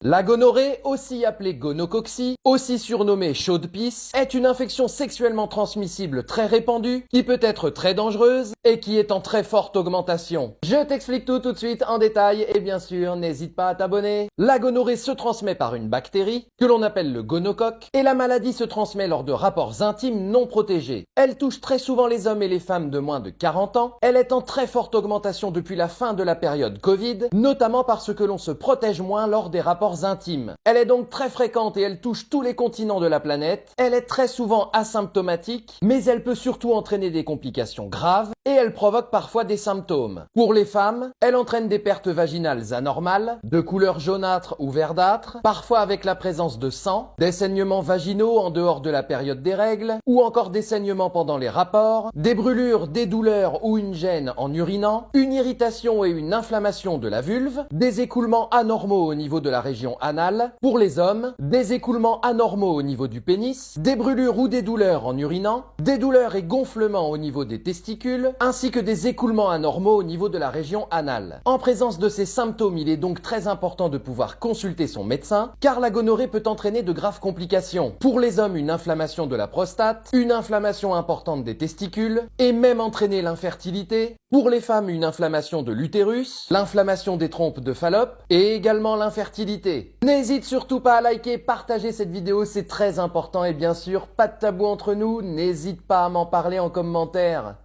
La gonorrhée, aussi appelée gonococcie, aussi surnommée chaude pisse, est une infection sexuellement transmissible très répandue, qui peut être très dangereuse et qui est en très forte augmentation. Je t'explique tout de suite en détail et bien sûr, n'hésite pas à t'abonner. La gonorrhée se transmet par une bactérie, que l'on appelle le gonocoque, et la maladie se transmet lors de rapports intimes non protégés. Elle touche très souvent les hommes et les femmes de moins de 40 ans. Elle est en très forte augmentation depuis la fin de la période Covid, notamment parce que l'on se protège moins lors des rapports intimes. Elle est donc très fréquente et elle touche tous les continents de la planète. Elle est très souvent asymptomatique, mais elle peut surtout entraîner des complications graves et elle provoque parfois des symptômes. Pour les femmes, elle entraîne des pertes vaginales anormales, de couleur jaunâtre ou verdâtre, parfois avec la présence de sang, des saignements vaginaux en dehors de la période des règles, ou encore des saignements pendant les rapports, des brûlures, des douleurs ou une gêne en urinant, une irritation et une inflammation de la vulve, des écoulements anormaux au niveau de la région anale, pour les hommes, des écoulements anormaux au niveau du pénis, des brûlures ou des douleurs en urinant, des douleurs et gonflements au niveau des testicules, ainsi que des écoulements anormaux au niveau de la région anale. En présence de ces symptômes, il est donc très important de pouvoir consulter son médecin, car la gonorrhée peut entraîner de graves complications. Pour les hommes, une inflammation de la prostate, une inflammation importante des testicules, et même entraîner l'infertilité. Pour les femmes, une inflammation de l'utérus, l'inflammation des trompes de Fallope, et également l'infertilité. N'hésite surtout pas à liker, partager cette vidéo, c'est très important et bien sûr, pas de tabou entre nous, n'hésite pas à m'en parler en commentaire.